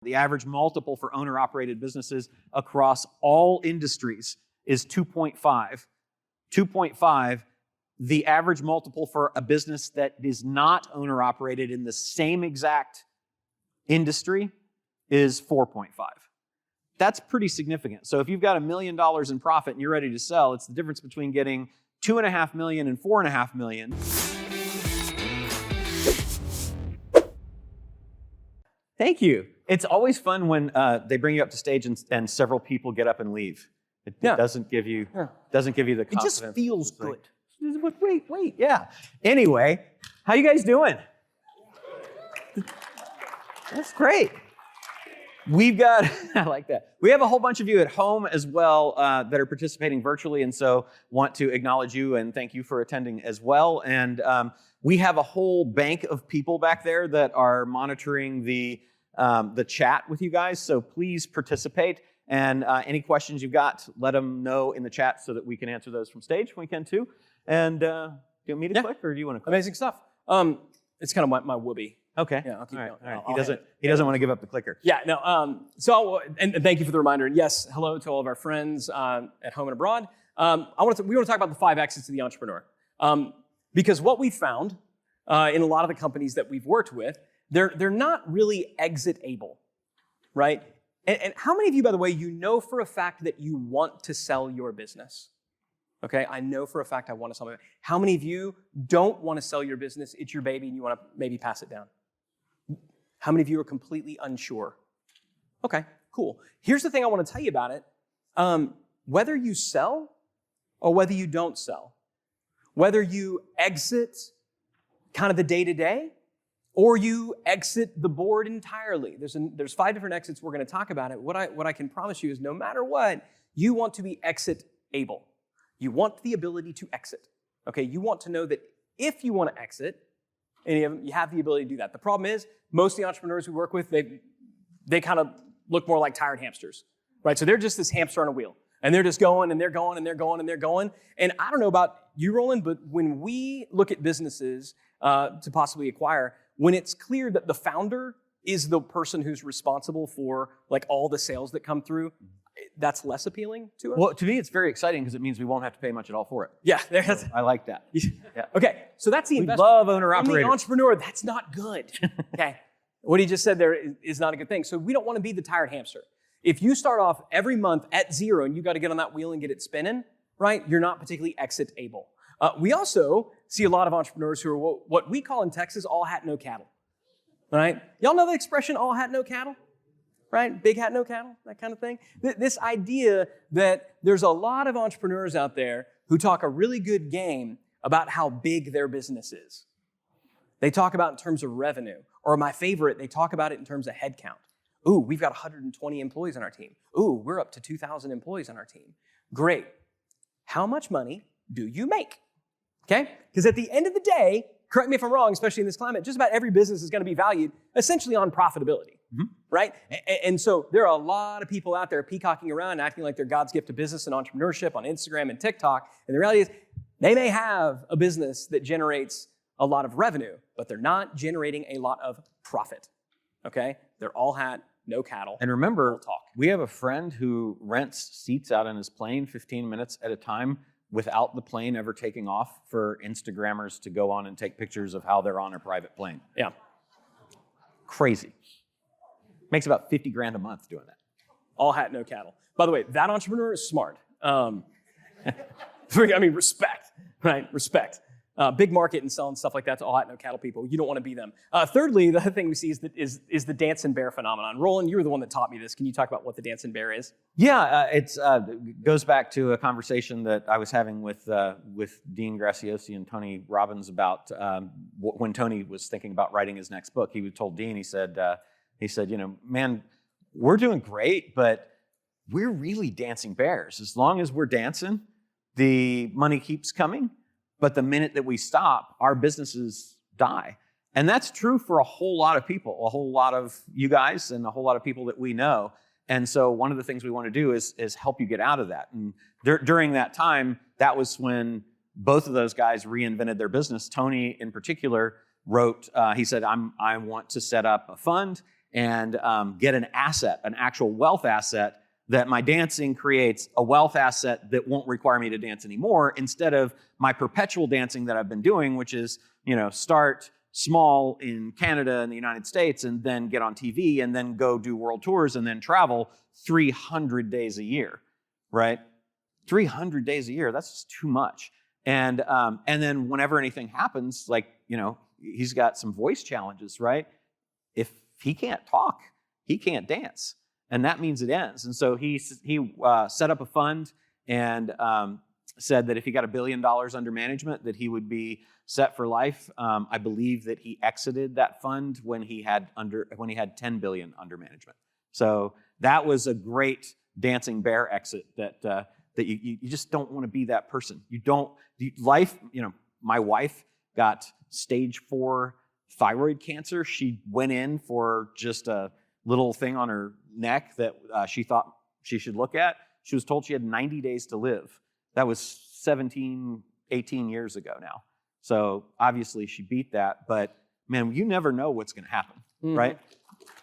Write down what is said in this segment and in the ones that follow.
The average multiple for owner-operated businesses across all industries is 2.5. 2.5. The average multiple for a business that is not owner-operated in the same exact industry is 4.5. That's pretty significant. So if you've got $1 million in profit and you're ready to sell, it's the difference between getting $2.5 million and $4.5 million. Thank you. It's always fun when they bring you up to stage and several people get up and leave. It doesn't give you the confidence. It just feels good. Wait, yeah. Anyway, how you guys doing? That's great. We've got, I like that. We have a whole bunch of you at home as well that are participating virtually, and so want to acknowledge you and thank you for attending as well. And we have a whole bank of people back there that are monitoring the chat with you guys, so please participate. And any questions you've got, let them know in the chat so that we can answer those from stage when we can too. And do you want me to click, or do you want to click? Amazing stuff. It's kind of my whoopee. Okay. Yeah, I'll keep going. All right. He doesn't want to give up the clicker. Yeah, no. And thank you for the reminder. And yes, hello to all of our friends at home and abroad. We want to talk about the 5 exits of the entrepreneur. Because what we found in a lot of the companies that we've worked with, they're not really exit able, right? And how many of you, by the way, you know for a fact that you want to sell your business? Okay, I know for a fact I want to sell my business. How many of you don't want to sell your business? It's your baby and you want to maybe pass it down. How many of you are completely unsure? Okay, cool. Here's the thing I want to tell you about it. Whether you sell or whether you don't sell, whether you exit kind of the day-to-day or you exit the board entirely, there's 5 different exits we're going to talk about it. What I can promise you is no matter what, you want to be exit able. You want the ability to exit. Okay, you want to know that if you want to exit, any of them, you have the ability to do that. The problem is, most of the entrepreneurs we work with, they kind of look more like tired hamsters, right? So they're just this hamster on a wheel, and they're just going, and they're going, and they're going, and they're going. And I don't know about you, Roland, but when we look at businesses to possibly acquire, when it's clear that the founder is the person who's responsible for like all the sales that come through, that's less appealing to us. Well, to me, it's very exciting because it means we won't have to pay much at all for it. Yeah, so I like that. Yeah. Okay, so that's the investment. We love owner-operators. The entrepreneur, that's not good. Okay, what he just said there is not a good thing. So we don't want to be the tired hamster. If you start off every month at 0 and you got to get on that wheel and get it spinning, right? You're not particularly exit able. We also see a lot of entrepreneurs who are what we call in Texas all hat, no cattle. Right? Y'all know the expression all hat, no cattle? Right? Big hat, no cattle, that kind of thing. This idea that there's a lot of entrepreneurs out there who talk a really good game about how big their business is. They talk about it in terms of revenue, or my favorite, they talk about it in terms of headcount. Ooh, we've got 120 employees on our team. Ooh, we're up to 2,000 employees on our team. Great. How much money do you make? Okay? Because at the end of the day, correct me if I'm wrong, especially in this climate, just about every business is going to be valued essentially on profitability, right? And so there are a lot of people out there peacocking around, acting like they're God's gift to business and entrepreneurship on Instagram and TikTok. And the reality is they may have a business that generates a lot of revenue, but they're not generating a lot of profit, okay? They're all hat, no cattle. And remember, we have a friend who rents seats out in his plane 15 minutes at a time without the plane ever taking off for Instagrammers to go on and take pictures of how they're on a private plane. Yeah. Crazy. Makes about 50 grand a month doing that. All hat, no cattle. By the way, that entrepreneur is smart. Respect, right? Respect. Big market and selling stuff like that to all hat, no cattle people. You don't want to be them. Thirdly, the other thing we see is the dancing bear phenomenon. Roland, you were the one that taught me this. Can you talk about what the dancing bear is? Yeah, it goes back to a conversation that I was having with Dean Graciosi and Tony Robbins about when Tony was thinking about writing his next book. He told Dean, he said, you know, man, we're doing great, but we're really dancing bears. As long as we're dancing, the money keeps coming. But the minute that we stop, our businesses die. And that's true for a whole lot of people, a whole lot of you guys and a whole lot of people that we know. And so one of the things we want to do is help you get out of that. And during that time, that was when both of those guys reinvented their business. Tony in particular wrote, he said, I want to set up a fund and get an asset, an actual wealth asset, that my dancing creates a wealth asset that won't require me to dance anymore, instead of my perpetual dancing that I've been doing, which is, start small in Canada and the United States and then get on TV and then go do world tours and then travel 300 days a year, right? 300 days a year, that's just too much. And then whenever anything happens, like, he's got some voice challenges, right? If he can't talk, he can't dance. And that means it ends. And so he set up a fund and said that if he got $1 billion under management, that he would be set for life. I believe that he exited that fund when he had 10 billion under management. So that was a great dancing bear exit that you just don't want to be that person. My wife got stage 4 thyroid cancer. She went in for just a little thing on her neck that she thought she should look at. She was told she had 90 days to live. That was 17, 18 years ago now. So obviously she beat that, but man, you never know what's going to happen, right?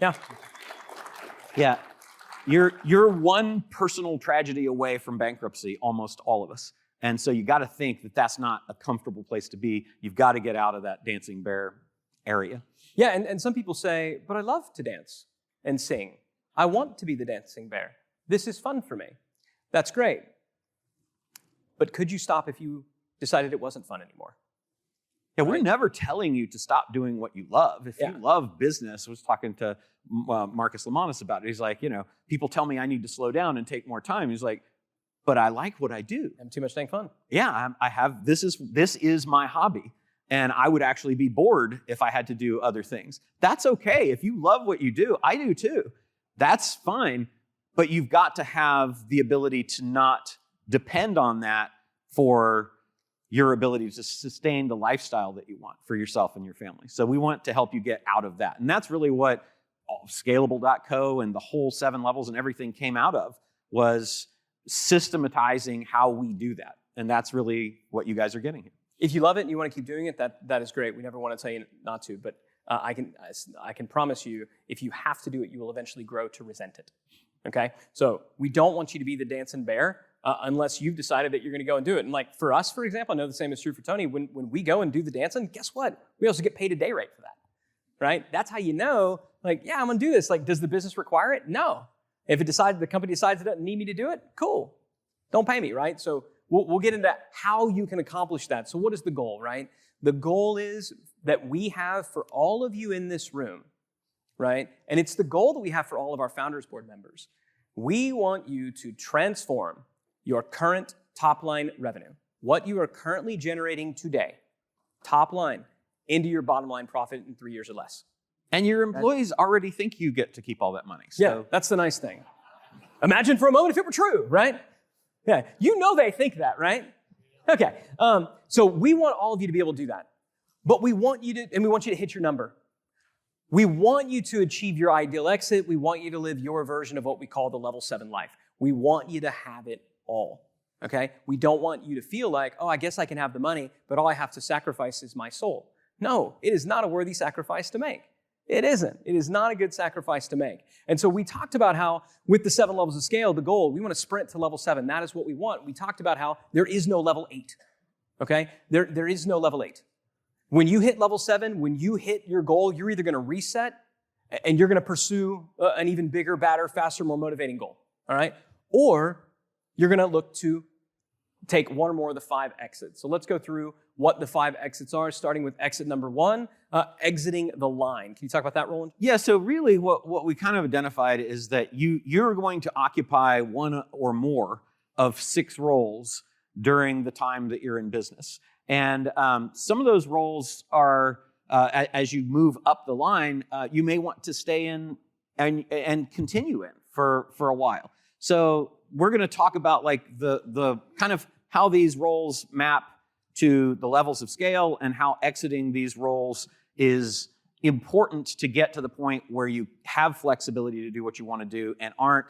Yeah. Yeah. You're one personal tragedy away from bankruptcy, almost all of us. And so you got to think that that's not a comfortable place to be. You've got to get out of that dancing bear area. Yeah, and some people say, but I love to dance and sing. I want to be the dancing bear. This is fun for me. That's great. But could you stop if you decided it wasn't fun anymore? Yeah, we're never telling you to stop doing what you love. If you love business, I was talking to Marcus Lemonis about it. He's like, people tell me I need to slow down and take more time. He's like, but I like what I do. Having too much dang fun. Yeah, I have. This is my hobby, and I would actually be bored if I had to do other things. That's okay. If you love what you do, I do too. That's fine. But you've got to have the ability to not depend on that for your ability to sustain the lifestyle that you want for yourself and your family. So we want to help you get out of that. And that's really what Scalable.co and the whole 7 levels and everything came out of, was systematizing how we do that. And that's really what you guys are getting here. If you love it and you want to keep doing it, that is great. We never want to tell you not to, but I can promise you, if you have to do it, you will eventually grow to resent it. Okay? So we don't want you to be the dancing bear unless you've decided that you're going to go and do it. And like for us, for example, I know the same is true for Tony. When we go and do the dancing, guess what? We also get paid a day rate for that, right? That's how you know, like, yeah, I'm going to do this. Like, does the business require it? No. If the company decides it doesn't need me to do it, cool. Don't pay me, right? So we'll get into how you can accomplish that. So what is the goal, right? The goal is that we have for all of you in this room, right? And it's the goal that we have for all of our Founders Board members. We want you to transform your current top-line revenue, what you are currently generating today, top line, into your bottom-line profit in 3 years or less. And your employees already think you get to keep all that money. So. Yeah, that's the nice thing. Imagine for a moment if it were true, right? Yeah, they think that, right? Okay, so we want all of you to be able to do that. But we want you to hit your number. We want you to achieve your ideal exit. We want you to live your version of what we call the level 7 life. We want you to have it all, okay? We don't want you to feel like, oh, I guess I can have the money, but all I have to sacrifice is my soul. No, it is not a worthy sacrifice to make. It isn't. It is not a good sacrifice to make. And so we talked about how with the 7 levels of scale, the goal, we want to sprint to level 7. That is what we want. We talked about how there is no level 8, okay? There is no level 8. When you hit level 7, when you hit your goal, you're either going to reset and you're going to pursue an even bigger, badder, faster, more motivating goal, all right? Or you're going to look to take one or more of the 5 exits. So let's go through what the 5 exits are, starting with exit number 1, exiting the line. Can you talk about that, Roland? Yeah, so really what we kind of identified is that you're going to occupy one or more of 6 roles during the time that you're in business. And some of those roles are, as you move up the line, you may want to stay in and continue in for a while. So we're going to talk about like the kind of how these roles map to the levels of scale and how exiting these roles is important to get to the point where you have flexibility to do what you want to do and aren't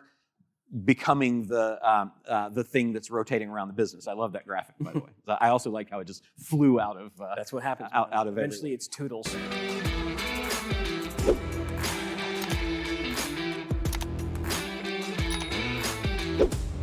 becoming the thing that's rotating around the business. I love that graphic, by the way. I also like how it just flew out of. That's what happens. Out of eventually, everywhere. it's toodles. you.